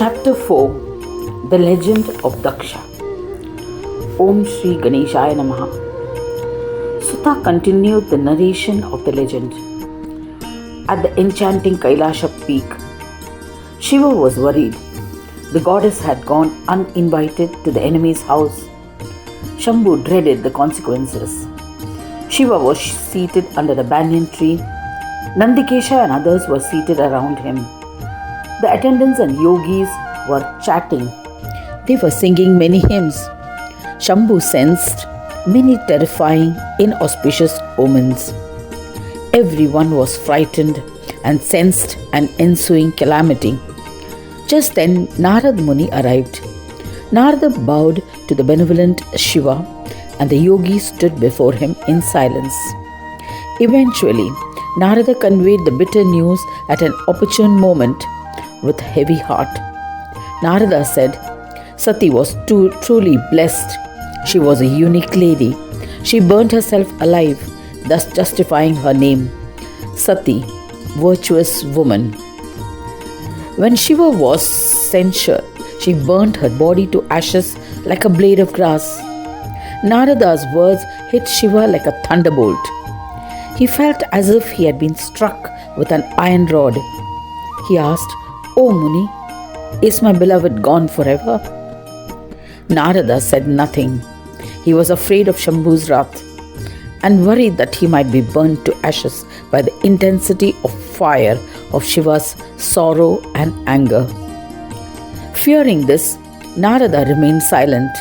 Chapter 4. The Legend of Daksha. Om Shri Ganeshaya Namaha. Sutta continued the narration of the legend. At the enchanting Kailasha peak, Shiva was worried. The goddess had gone uninvited to the enemy's house. Shambhu dreaded the consequences. Shiva was seated under a banyan tree. Nandikesha and others were seated around him. The attendants and yogis were chatting. They were singing many hymns. Shambhu sensed many terrifying, inauspicious omens. Everyone was frightened and sensed an ensuing calamity. Just then Narad Muni arrived. Narada bowed to the benevolent Shiva and the yogis stood before him in silence. Eventually, Narada conveyed the bitter news at an opportune moment with heavy heart. Narada said, Sati was truly blessed. She was a unique lady. She burnt herself alive, thus justifying her name. Sati, virtuous woman. When Shiva was censured, she burnt her body to ashes like a blade of grass. Narada's words hit Shiva like a thunderbolt. He felt as if he had been struck with an iron rod. He asked, O Muni, is my beloved gone forever? Narada said nothing. He was afraid of Shambhu's wrath and worried that he might be burnt to ashes by the intensity of fire of Shiva's sorrow and anger. Fearing this, Narada remained silent.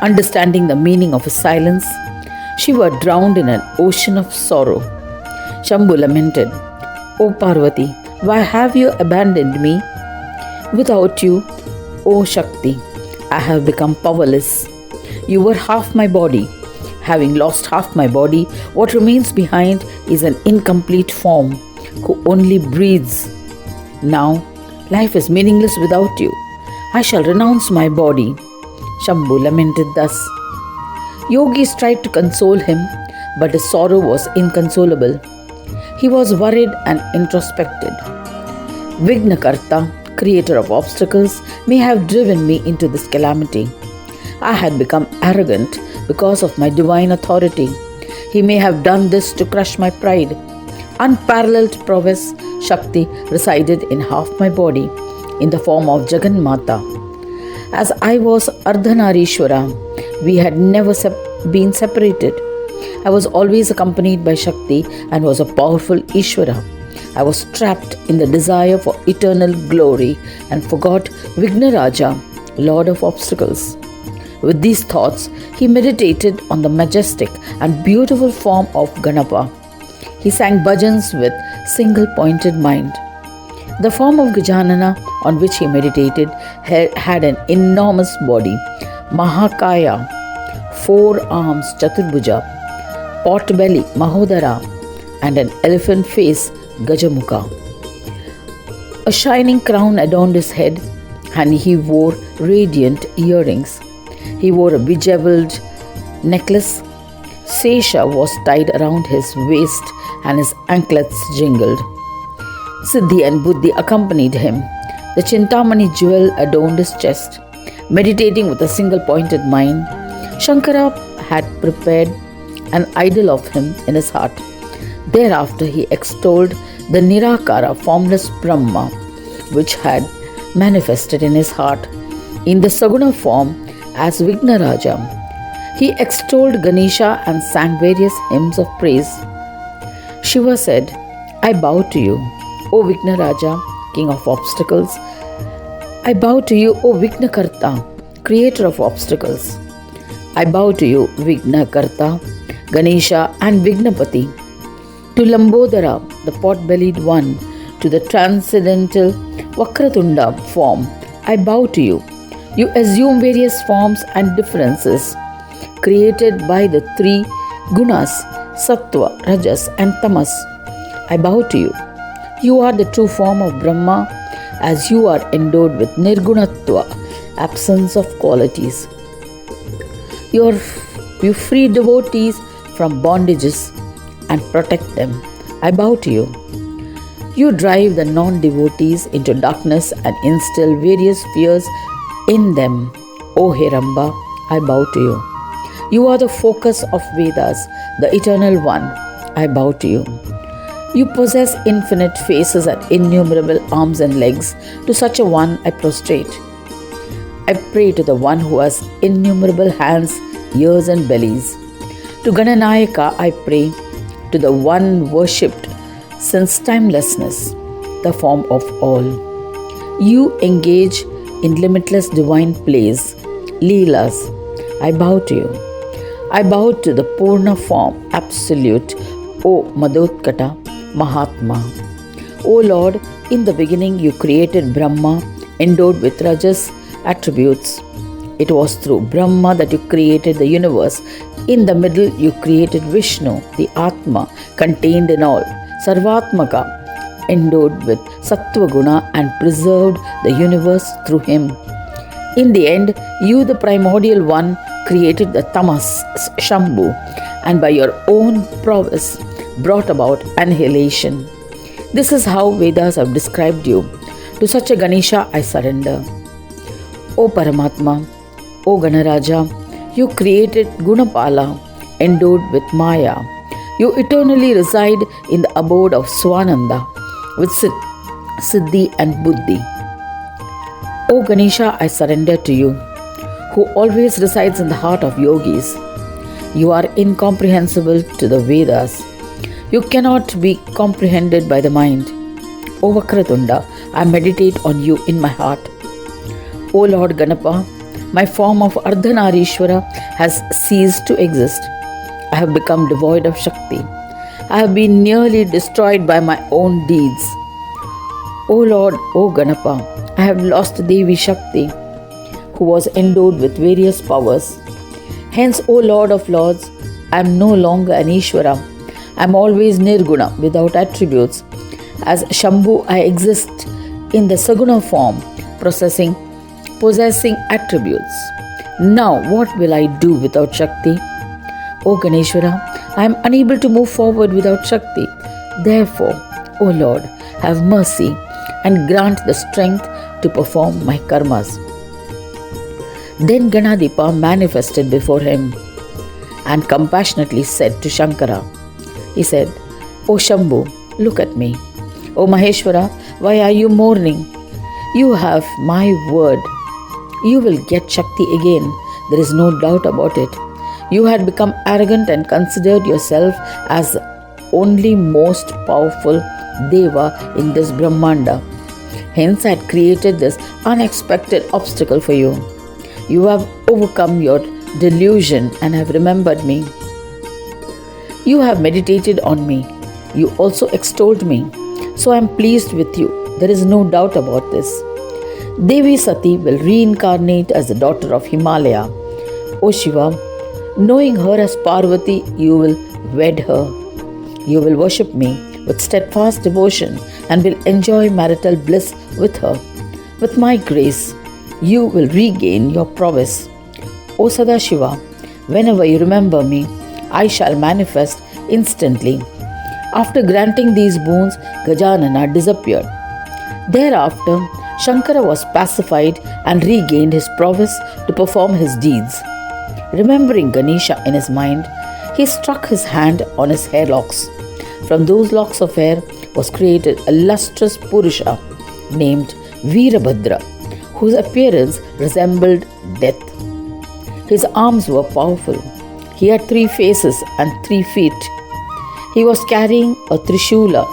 Understanding the meaning of his silence, Shiva drowned in an ocean of sorrow. Shambhu lamented, O Parvati, why have you abandoned me? Without you, O Shakti, I have become powerless. You were half my body. Having lost half my body, what remains behind is an incomplete form who only breathes. Now, life is meaningless without you. I shall renounce my body. Shambhu lamented thus. Yogis tried to console him, but his sorrow was inconsolable. He was worried and introspected. Vignakarta, creator of obstacles, may have driven me into this calamity. I had become arrogant because of my divine authority. He may have done this to crush my pride. Unparalleled prowess, Shakti, resided in half my body, in the form of Jagannatha. As I was Ardhanarishwara, we had never been separated. I was always accompanied by Shakti and was a powerful Ishwara. I was trapped in the desire for eternal glory and forgot Vignaraja, Lord of obstacles. With these thoughts, he meditated on the majestic and beautiful form of Ganapa. He sang bhajans with single-pointed mind. The form of Gajanana on which he meditated had an enormous body, Mahakaya, 4 arms, Chaturbhuja, pot belly, Mahodara, and an elephant face, Gajamukha. A shining crown adorned his head, and he wore radiant earrings. He wore a bejeweled necklace. Sesha was tied around his waist, and his anklets jingled. Siddhi and Buddhi accompanied him. The Chintamani jewel adorned his chest. Meditating with a single-pointed mind, Shankara had prepared an idol of him in his heart. Thereafter he extolled the Nirakara, formless Brahma, which had manifested in his heart in the Saguna form as Vignaraja. He extolled Ganesha and sang various hymns of praise. Shiva said, I bow to you, O Vignaraja, King of obstacles. I bow to you, O Vignakarta, Creator of obstacles. I bow to you, Vignakarta, Ganesha and Vignapati. To Lambodara, the pot-bellied one, to the transcendental Vakratunda form, I bow to you. You assume various forms and differences created by the 3 gunas, Sattva, Rajas and Tamas. I bow to you. You are the true form of Brahma, as you are endowed with Nirgunatva, absence of qualities. You free devotees from bondages and protect them. I bow to you. You drive the non-devotees into darkness and instill various fears in them. O Hiramba, I bow to you. You are the focus of Vedas, the Eternal One. I bow to you. You possess infinite faces and innumerable arms and legs. To such a one I prostrate. I pray to the one who has innumerable hands, ears and bellies. To Gananayaka I pray, to the one worshipped since timelessness, the form of all. You engage in limitless divine plays, leelas. I bow to you. I bow to the Purna form, absolute, O Madhotkata, Mahatma. O Lord, in the beginning you created Brahma, endowed with Rajas attributes. It was through Brahma that you created the universe. In the middle you created Vishnu, the Atma, contained in all, Sarvatmaka, endowed with Sattva Guna and preserved the universe through him. In the end, you, the primordial one, created the Tamas, Shambhu, and by your own prowess brought about annihilation. This is how Vedas have described you. To such a Ganesha I surrender. O Paramatma, O Ganaraja, you created Gunapala, endowed with Maya. You eternally reside in the abode of Swananda with Siddhi and Buddhi. O Ganesha, I surrender to you, who always resides in the heart of yogis. You are incomprehensible to the Vedas. You cannot be comprehended by the mind. O Vakratunda, I meditate on you in my heart. O Lord Ganapa, my form of Ardhanarishwara has ceased to exist. I have become devoid of Shakti. I have been nearly destroyed by my own deeds. O Lord, O Ganapa, I have lost Devi Shakti, who was endowed with various powers. Hence, O Lord of Lords, I am no longer an Ishvara. I am always Nirguna, without attributes. As Shambhu, I exist in the Saguna form, possessing attributes. Now, what will I do without Shakti? O Ganeshwara, I am unable to move forward without Shakti. Therefore, O Lord, have mercy and grant the strength to perform my karmas. Then Ganadipa manifested before him and compassionately said to Shankara, he said, O Shambhu, look at me. O Maheshwara, why are you mourning? You have my word. You will get Shakti again. There is no doubt about it. You had become arrogant and considered yourself as the only most powerful Deva in this Brahmanda. Hence I had created this unexpected obstacle for you. You have overcome your delusion and have remembered me. You have meditated on me. You also extolled me. So I am pleased with you. There is no doubt about this. Devi Sati will reincarnate as the daughter of Himalaya. O Shiva, knowing her as Parvati, you will wed her. You will worship me with steadfast devotion and will enjoy marital bliss with her. With my grace, you will regain your prowess. O Sadashiva, whenever you remember me, I shall manifest instantly. After granting these boons, Gajanana disappeared. Thereafter, Shankara was pacified and regained his prowess to perform his deeds. Remembering Ganesha in his mind, he struck his hand on his hair locks. From those locks of hair was created a lustrous Purusha named Veerabhadra, whose appearance resembled death. His arms were powerful. He had 3 faces and 3 feet. He was carrying a Trishula,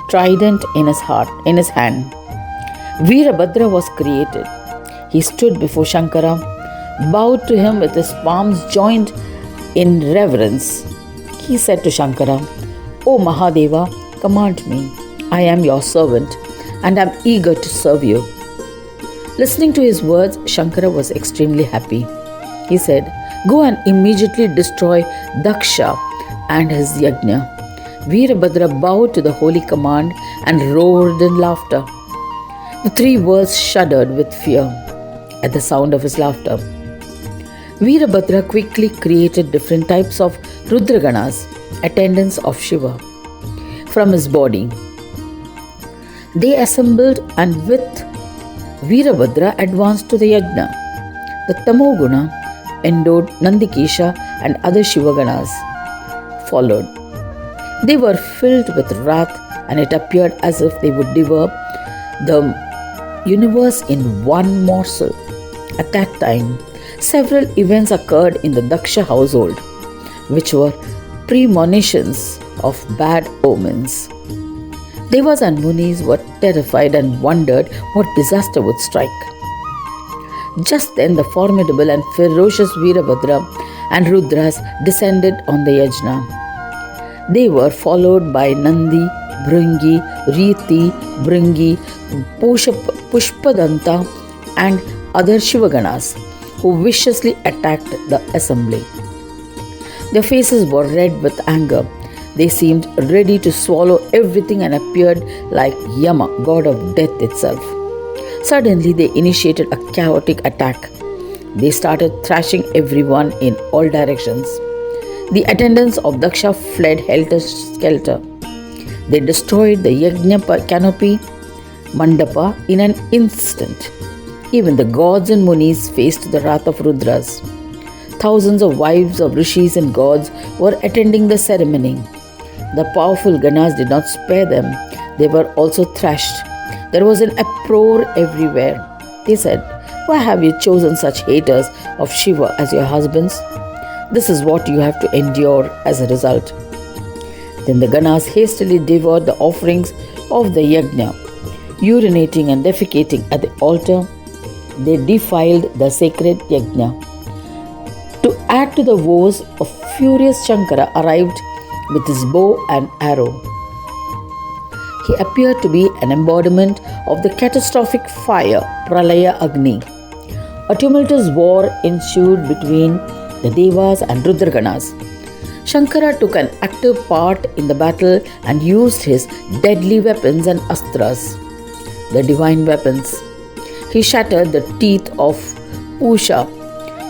trident in his hand. Veerabhadra was created. He stood before Shankara, bowed to him with his palms joined in reverence. He said to Shankara, O Mahadeva, command me. I am your servant and am eager to serve you. Listening to his words, Shankara was extremely happy. He said, Go and immediately destroy Daksha and his yajna. Veerabhadra bowed to the holy command and roared in laughter. The 3 worlds shuddered with fear at the sound of his laughter. Veerabhadra quickly created different types of Rudraganas, attendants of Shiva, from his body. They assembled and with Veerabhadra advanced to the yajna. The Tamoguna endowed Nandikesha and other Shivaganas followed. They were filled with wrath, and it appeared as if they would devour the universe in one morsel. At that time, several events occurred in the Daksha household, which were premonitions of bad omens. Devas and Munis were terrified and wondered what disaster would strike. Just then, the formidable and ferocious Veerabhadra and Rudras descended on the yajna. They were followed by Nandi, Bhringi, Riti, Bhringi, Pushpadanta, and other Shivaganas who viciously attacked the assembly. Their faces were red with anger. They seemed ready to swallow everything and appeared like Yama, god of death itself. Suddenly, they initiated a chaotic attack. They started thrashing everyone in all directions. The attendants of Daksha fled helter-skelter. They destroyed the yajna canopy, mandapa, in an instant. Even the gods and munis faced the wrath of Rudras. Thousands of wives of rishis and gods were attending the ceremony. The powerful Ganas did not spare them. They were also thrashed. There was an uproar everywhere. They said, "Why have you chosen such haters of Shiva as your husbands? This is what you have to endure as a result." Then the Ganas hastily devoured the offerings of the yajna. Urinating and defecating at the altar, they defiled the sacred yajna. To add to the woes, a furious Shankara arrived with his bow and arrow. He appeared to be an embodiment of the catastrophic fire, Pralaya Agni. A tumultuous war ensued between the Devas and Rudraganas. Shankara took an active part in the battle and used his deadly weapons and astras, the divine weapons. He shattered the teeth of Pusha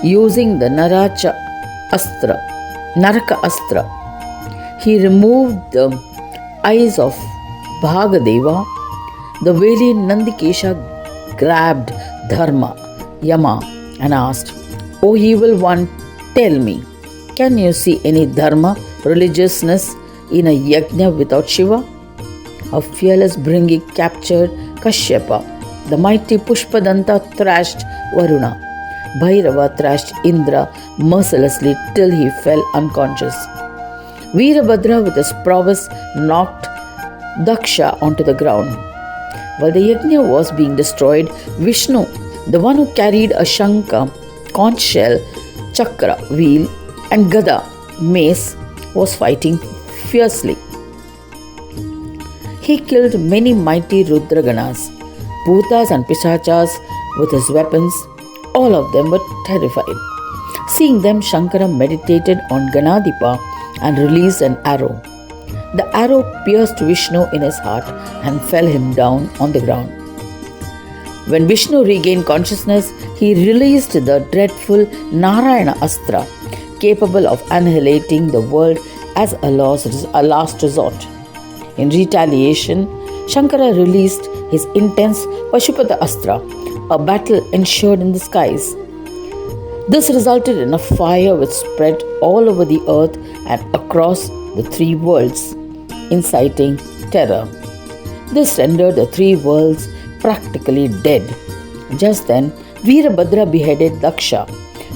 using the Naraka Astra. He removed the eyes of Bhagadeva. The valiant Nandikesha grabbed Dharma, Yama, and asked, "O evil one, tell me, can you see any Dharma, religiousness, in a yajna without Shiva?" A fearless Bhringi captured Kashyapa. The mighty Pushpadanta thrashed Varuna. Bhairava thrashed Indra mercilessly till he fell unconscious. Veerabhadra with his prowess knocked Daksha onto the ground. While the yajna was being destroyed, Vishnu, the one who carried a Shankha, conch shell, chakra, wheel, and gada, mace, was fighting fiercely. He killed many mighty Rudraganas, Bhutas and Pisachas with his weapons. All of them were terrified. Seeing them, Shankara meditated on Ganadipa and released an arrow. The arrow pierced Vishnu in his heart and fell him down on the ground. When Vishnu regained consciousness, he released the dreadful Narayana Astra, capable of annihilating the world as a last resort. In retaliation, Shankara released his intense Pashupata Astra. A battle ensued in the skies. This resulted in a fire which spread all over the earth and across the three worlds, inciting terror. This rendered the three worlds practically dead. Just then, Veerabhadra beheaded Daksha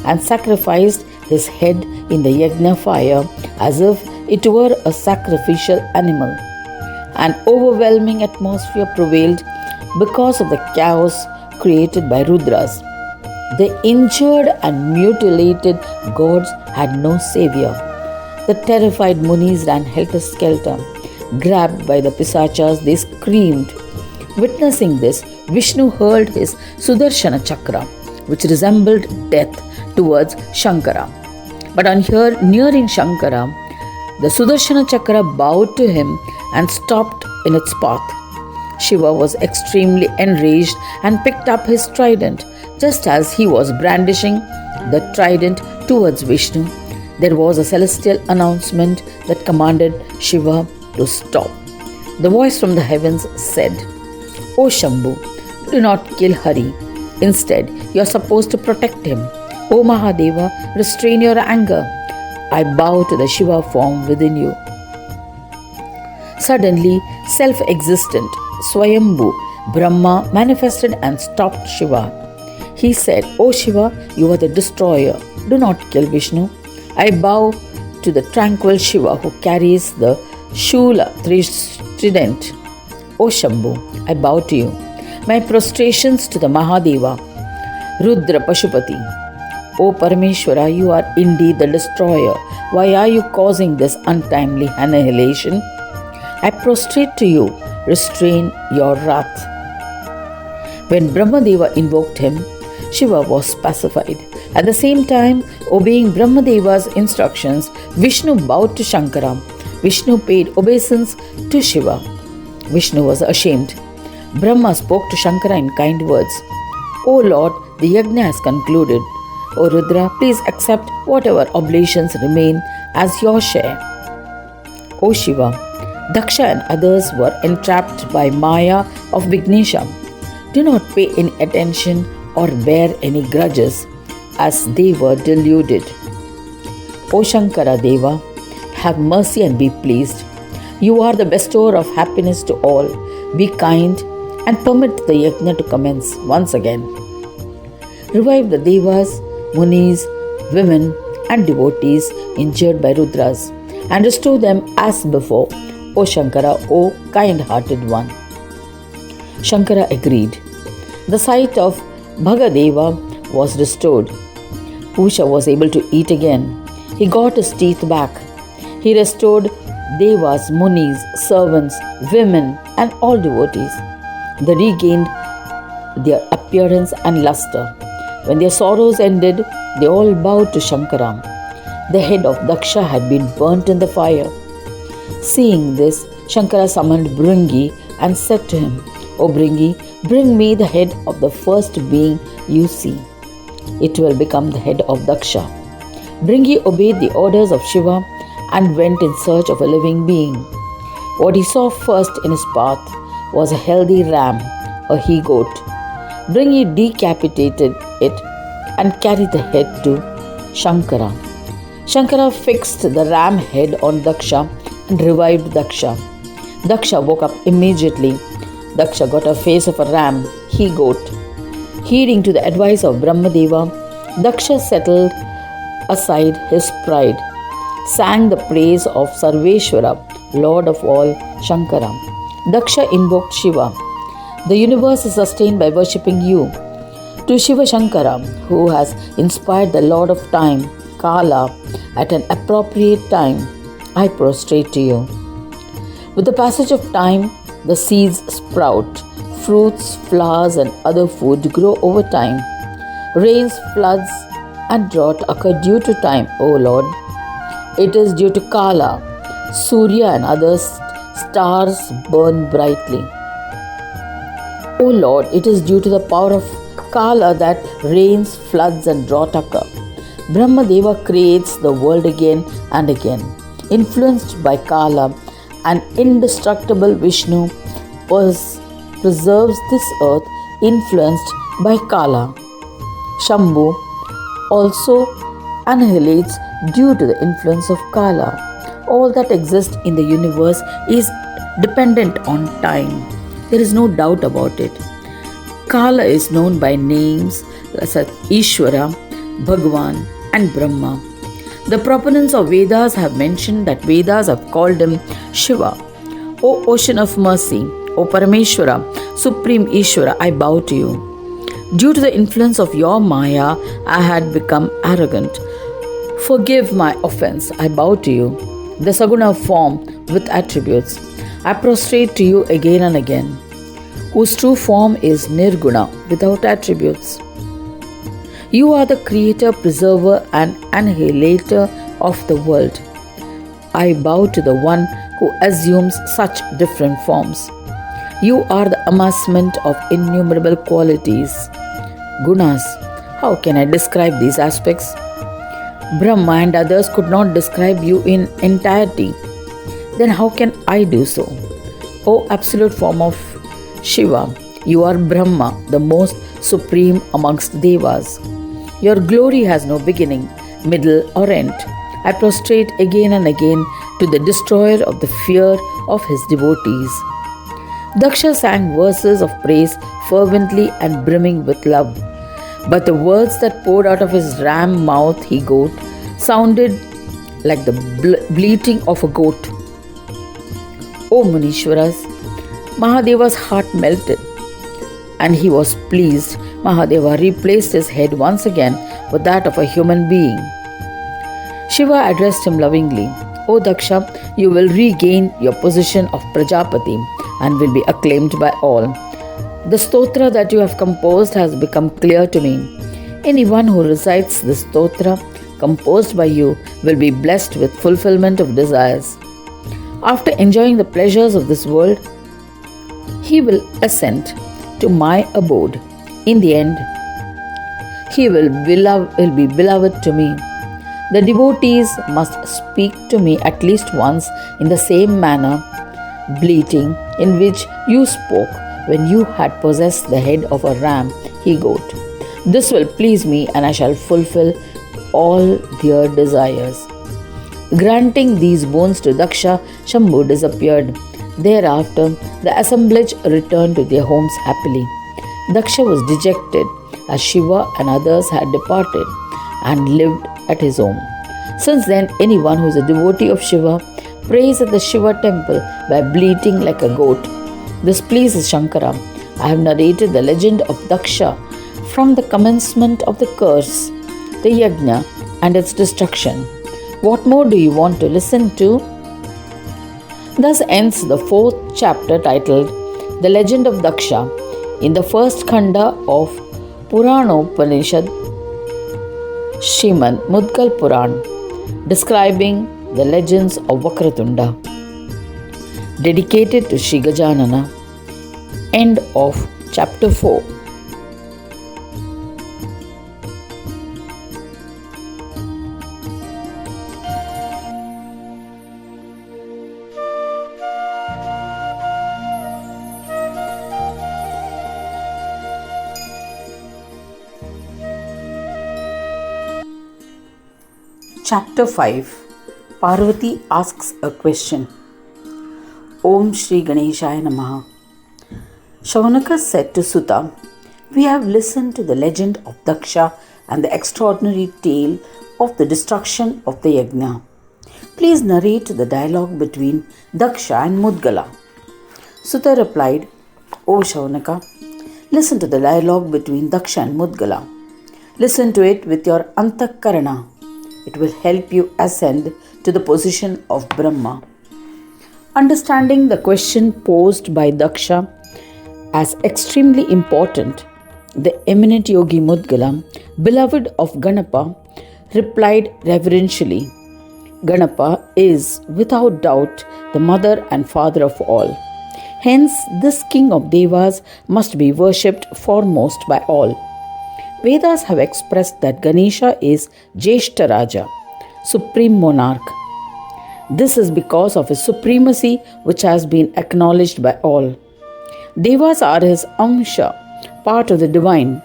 and sacrificed his head in the yajna fire as if it were a sacrificial animal. An overwhelming atmosphere prevailed because of the chaos created by Rudras. The injured and mutilated gods had no savior. The terrified munis ran helter-skelter. Grabbed by the Pisachas, they screamed. Witnessing this, Vishnu hurled his Sudarshana Chakra, which resembled death, towards Shankara. But on nearing Shankara, the Sudarshana Chakra bowed to him and stopped in its path. Shiva was extremely enraged and picked up his trident. Just as he was brandishing the trident towards Vishnu, there was a celestial announcement that commanded Shiva to stop. The voice from the heavens said, O Shambhu, do not kill Hari. Instead, you are supposed to protect him. O Mahadeva, restrain your anger. I bow to the Shiva form within you. Suddenly, self-existent Swayambhu Brahma manifested and stopped Shiva. He said, O Shiva, you are the destroyer. Do not kill Vishnu. I bow to the tranquil Shiva who carries the Shula trident. O Shambhu, I bow to you. My prostrations to the Mahadeva, Rudra Pashupati. O Parameshwara, you are indeed the destroyer. Why are you causing this untimely annihilation? I prostrate to you. Restrain your wrath. When Brahmadeva invoked him, Shiva was pacified. At the same time, obeying Brahmadeva's instructions, Vishnu bowed to Shankara. Vishnu paid obeisance to Shiva. Vishnu was ashamed. Brahma spoke to Shankara in kind words. O Lord, the yajna has concluded. O Rudra, please accept whatever oblations remain as your share. O Shiva, Daksha and others were entrapped by Maya of Ganesha. Do not pay any attention or bear any grudges, as they were deluded. O Shankara Deva, have mercy and be pleased. You are the bestower of happiness to all. Be kind and permit the yajna to commence once again. Revive the Devas, Munis, women and devotees injured by Rudras and restore them as before, O Shankara, O kind-hearted one. Shankara agreed. The sight of Bhagadeva was restored. Pusha was able to eat again. He got his teeth back. He restored Devas, Munis, servants, women and all devotees. They regained their appearance and luster. When their sorrows ended, they all bowed to Shankara. The head of Daksha had been burnt in the fire. Seeing this, Shankara summoned Bringi and said to him, O Bringi, bring me the head of the first being you see. It will become the head of Daksha. Bringi obeyed the orders of Shiva and went in search of a living being. What he saw first in his path was a healthy ram, a he-goat. Bringi decapitated it and carried the head to Shankara. Shankara fixed the ram head on Daksha and revived Daksha. Daksha woke up immediately. Daksha got a face of a ram, he-goat. Heeding to the advice of Brahmadeva, Daksha settled aside his pride, sang the praise of Sarveshwara, Lord of all, Shankara. Daksha invoked Shiva. The universe is sustained by worshipping you. To Shiva Shankara, who has inspired the Lord of Time, Kala, at an appropriate time, I prostrate to you. With the passage of time, the seeds sprout, fruits, flowers and other food grow over time. Rains, floods and drought occur due to time, O Lord. It is due to Kala, Surya and other stars burn brightly. O Lord, it is due to the power of Kala that rains, floods and drought occur. Brahmadeva creates the world again and again. Influenced by Kala, an indestructible Vishnu preserves this earth influenced by Kala. Shambhu also annihilates due to the influence of Kala. All that exists in the universe is dependent on time. There is no doubt about it. Kala is known by names such as Ishvara, Bhagwan and Brahma. The proponents of Vedas have mentioned that Vedas have called him Shiva. O Ocean of Mercy, O Parameshwara, Supreme Ishvara, I bow to you. Due to the influence of your Maya, I had become arrogant. Forgive my offense, I bow to you. The Saguna form with attributes, I prostrate to you again and again, whose true form is Nirguna, without attributes. You are the creator, preserver and annihilator of the world. I bow to the one who assumes such different forms. You are the amassment of innumerable qualities. Gunas, how can I describe these aspects? Brahma and others could not describe you in entirety. Then how can I do so? O absolute form of Shiva, You are Brahma, the most supreme amongst Devas. Your glory has no beginning, middle, or end. I prostrate again and again to the destroyer of the fear of his devotees. Daksha sang verses of praise fervently and brimming with love. But the words that poured out of his ram mouth, he goat, sounded like the bleating of a goat. O Munishwaras, Mahadeva's heart melted and he was pleased. Mahadeva replaced his head once again with that of a human being. Shiva addressed him lovingly. O Daksha, you will regain your position of Prajapati and will be acclaimed by all. The stotra that you have composed has become clear to me. Anyone who recites this stotra composed by you will be blessed with fulfillment of desires. After enjoying the pleasures of this world, he will ascend to my abode. In the end, he will be beloved to me. The devotees must speak to me at least once in the same manner, bleating, in which you spoke when you had possessed the head of a ram, he-goat. This will please me and I shall fulfill all their desires. Granting these boons to Daksha, Shambhu disappeared. Thereafter, the assemblage returned to their homes happily. Daksha was dejected as Shiva and others had departed and lived at his home. Since then, anyone who is a devotee of Shiva prays at the Shiva temple by bleating like a goat. This pleases Shankara. I have narrated the legend of Daksha from the commencement of the curse, the yajna, and its destruction. What more do you want to listen to? Thus ends the 4th chapter titled The Legend of Daksha in the first khanda of Puranopanishad Srimad Mudgal Puran, describing the legends of Vakratunda. Dedicated to Sri Gajanana. End of chapter 4. Chapter 5. Parvati asks a question. Om Shri Ganeshaya Namaha. Shaunaka said to Sutta, we have listened to the legend of Daksha and the extraordinary tale of the destruction of the yajna. Please narrate the dialogue between Daksha and Mudgala. Sutta replied, O Shaunaka, listen to the dialogue between Daksha and Mudgala. Listen to it with your antakarana. It will help you ascend to the position of Brahma. Understanding the question posed by Daksha as extremely important, the eminent yogi Mudgala, beloved of Ganapa, replied reverentially, Ganapa is without doubt the mother and father of all. Hence, this king of Devas must be worshipped foremost by all. Vedas have expressed that Ganesha is Jeshta Raja, supreme monarch. This is because of his supremacy which has been acknowledged by all. Devas are his Amsha, part of the divine.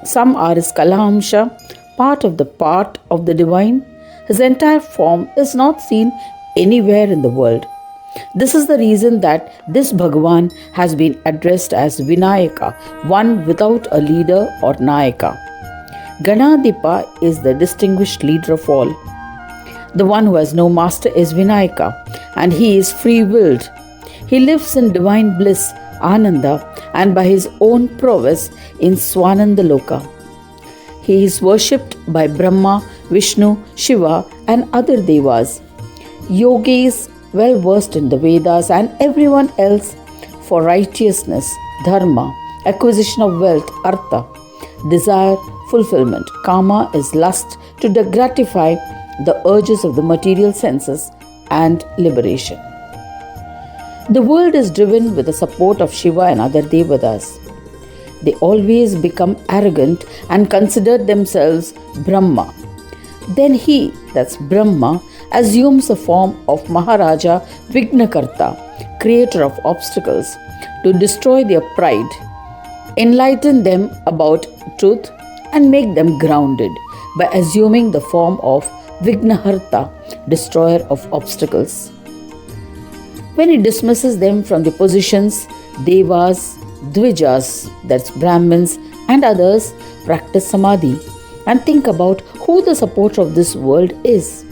Some are his Kala Amsha, part of the divine. His entire form is not seen anywhere in the world. This is the reason that this Bhagavan has been addressed as Vinayaka, one without a leader or Nayaka. Ganadipa is the distinguished leader of all. The one who has no master is Vinayaka, and he is free-willed. He lives in divine bliss, Ananda, and by his own prowess in Swananda Loka. He is worshipped by Brahma, Vishnu, Shiva, and other Devas. Yogis well versed in the Vedas and everyone else for righteousness, dharma, acquisition of wealth, artha, desire, fulfillment. Kama is lust to gratify the urges of the material senses, and liberation. The world is driven with the support of Shiva and other Devatas. They always become arrogant and consider themselves Brahma. Then he, that's Brahma, assumes the form of Maharaja Vignakarta, creator of obstacles, to destroy their pride. enlighten them about truth, and make them grounded by assuming the form of Vignaharta, destroyer of obstacles. When he dismisses them from the positions, Devas, Dvijas, that's Brahmins, and others practice Samadhi and think about who the supporter of this world is.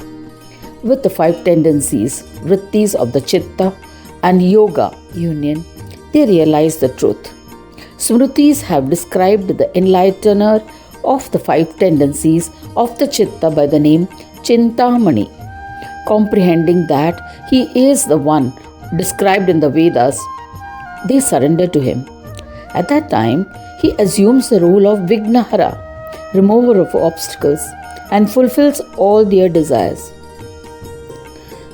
With the five tendencies, vrittis of the Chitta and Yoga union, they realize the truth. Smritis have described the enlightener of the five tendencies of the Chitta by the name Chintamani, comprehending that he is the one described in the Vedas. They surrender to him. At that time, he assumes the role of Vignahara, remover of obstacles, and fulfills all their desires.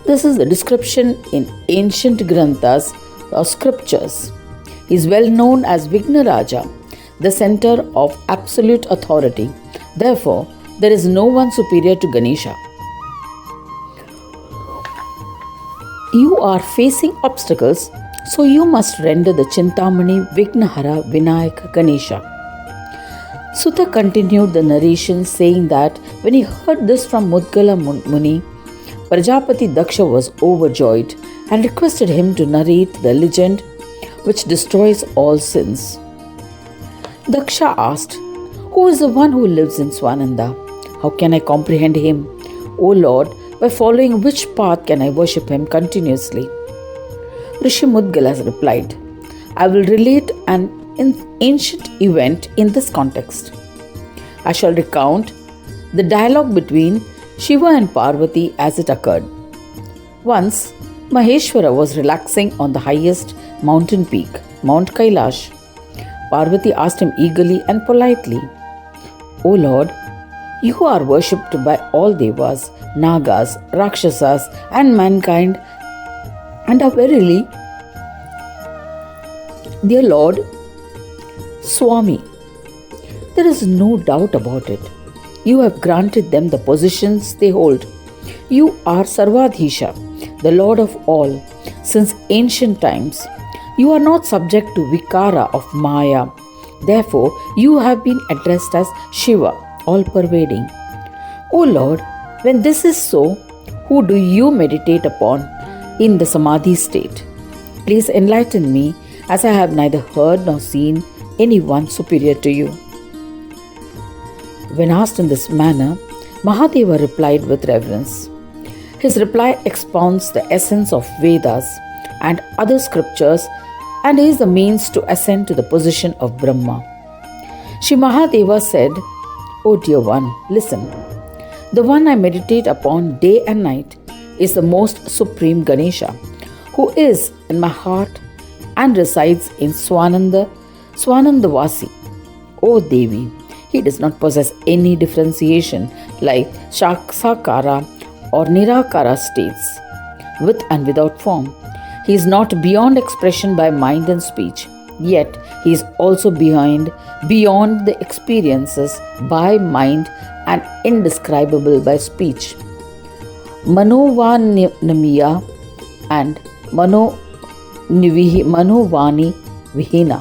This is the description in ancient Granthas or scriptures. He is well known as Vignaraja, the center of absolute authority. Therefore, there is no one superior to Ganesha. You are facing obstacles, so you must render the Chintamani Vignahara Vinayak Ganesha. Sutta continued the narration saying that when he heard this from Mudgala Muni, Prajapati Daksha was overjoyed and requested him to narrate the legend which destroys all sins. Daksha asked, "Who is the one who lives in Swananda? How can I comprehend him? O Lord, by following which path can I worship him continuously?" Rishi Mudgala replied, "I will relate an ancient event in this context. I shall recount the dialogue between Shiva and Parvati as it occurred. Once, Maheshwara was relaxing on the highest mountain peak, Mount Kailash. Parvati asked him eagerly and politely, "O Lord, you are worshipped by all devas, nagas, rakshasas, and mankind, and are verily, dear Lord, Swami. There is no doubt about it. You have granted them the positions they hold. You are Sarvadhisha, the Lord of all, since ancient times. You are not subject to Vikara of Maya. Therefore, you have been addressed as Shiva, all-pervading. O Lord, when this is so, who do you meditate upon in the Samadhi state? Please enlighten me, as I have neither heard nor seen anyone superior to you." When asked in this manner, Mahadeva replied with reverence. His reply expounds the essence of Vedas and other scriptures and is the means to ascend to the position of Brahma. Shri Mahadeva said, "O dear one, listen. The one I meditate upon day and night is the most supreme Ganesha, who is in my heart and resides in Swanandavasi. O Devi, he does not possess any differentiation like Sakara or Nirakara states, with and without form. He is not beyond expression by mind and speech, yet he is also beyond the experiences by mind and indescribable by speech. Manovanamiya and Manovani Vihina.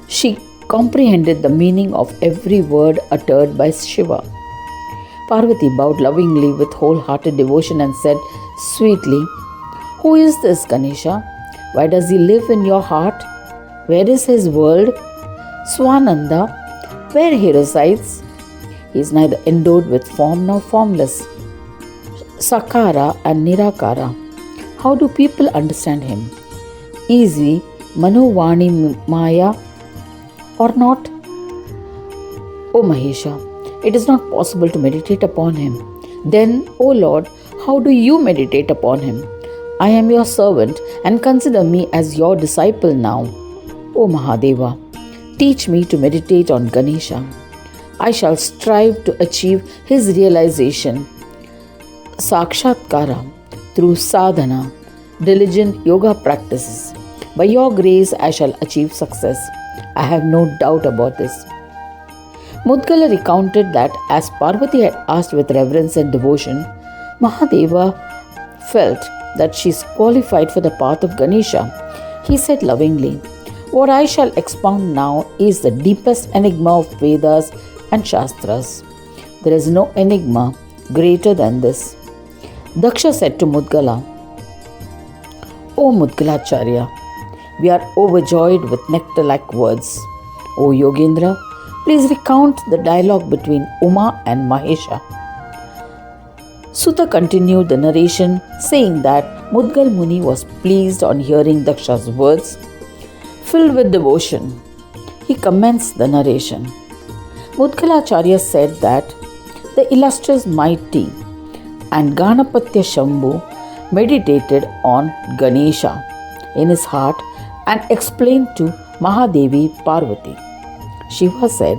She comprehended the meaning of every word uttered by Shiva. Parvati bowed lovingly with wholehearted devotion and said sweetly, "Who is this Ganesha? Why does he live in your heart? Where is his world? Swananda, where he resides? He is neither endowed with form nor formless. Sakara and Nirakara. How do people understand him? Is he Manovani Maya or not? O Mahesha, it is not possible to meditate upon him. Then, O Lord, how do you meditate upon him? I am your servant and consider me as your disciple now. O Mahadeva, teach me to meditate on Ganesha. I shall strive to achieve his realization, Sakshatkara, through sadhana, diligent yoga practices. By your grace, I shall achieve success. I have no doubt about this." Mudgala recounted that as Parvati had asked with reverence and devotion, Mahadeva felt that she is qualified for the path of Ganesha. He said lovingly, What I shall expound now is the deepest enigma of Vedas and Shastras. There is no enigma greater than this. Daksha said to Mudgala, O Mudgalacharya, we are overjoyed with nectar-like words. O Yogendra, please recount the dialogue between Uma and Mahesha. Suta continued the narration, saying that Mudgal Muni was pleased on hearing Daksha's words. Filled with devotion, he commenced the narration. Mudgalacharya said that the illustrious mighty and Ganapatya Shambhu meditated on Ganesha in his heart and explained to Mahadevi Parvati. Shiva said,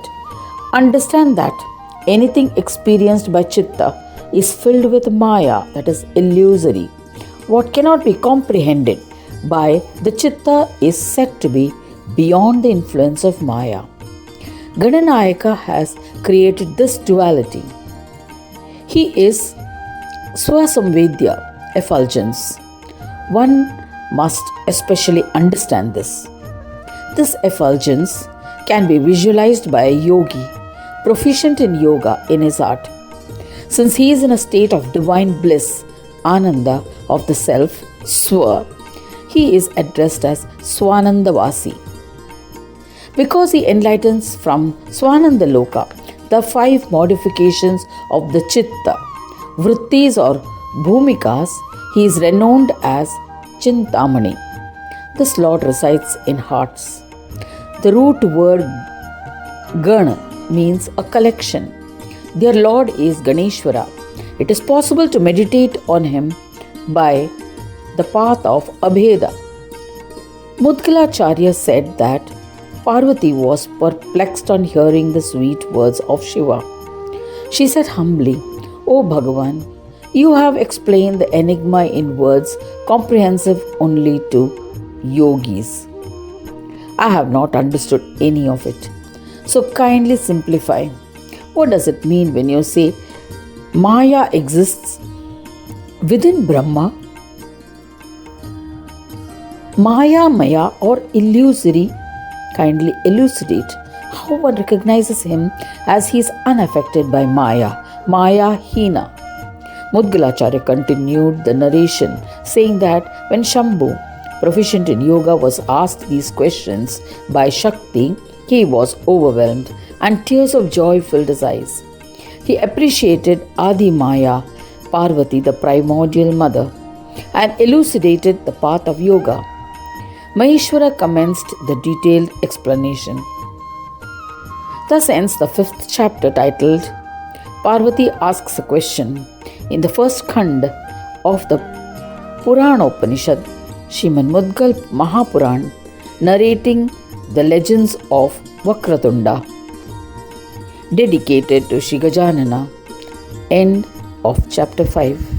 understand that anything experienced by Chitta is filled with Maya, that is illusory. What cannot be comprehended by the Chitta is said to be beyond the influence of Maya. Gananayaka has created this duality. He is Swasamvedya, effulgence. One must especially understand this. This effulgence can be visualized by a yogi, proficient in yoga in his art. Since he is in a state of divine bliss, Ananda of the self, Swa, he is addressed as Swanandavasi. Because he enlightens from Swananda Loka, the 5 modifications of the Chitta, Vrittis or Bhumikas, he is renowned as Chintamani. This Lord resides in hearts. The root word Gana means a collection. Their Lord is Ganeshwara. It is possible to meditate on him by the path of Abheda. Mudgalacharya said that Parvati was perplexed on hearing the sweet words of Shiva. She said humbly, O Bhagavan, you have explained the enigma in words comprehensive only to yogis. I have not understood any of it. So kindly simplify. What does it mean when you say Maya exists within Brahma? Maya or illusory, kindly elucidate how one recognizes him as he is unaffected by Maya, Maya Hina. Mudgalacharya continued the narration, saying that when Shambhu, proficient in yoga, was asked these questions by Shakti, he was overwhelmed and tears of joy filled his eyes. He appreciated Adi Maya, Parvati, the primordial mother, and elucidated the path of yoga. Maheshwara commenced the detailed explanation. Thus ends the 5th chapter titled Parvati Asks a Question in the first Khand of the Purana Upanishad, Srimad Mudgal Mahapuran, narrating the legends of Vakratunda, dedicated to Shri Gajanana. End of chapter 5.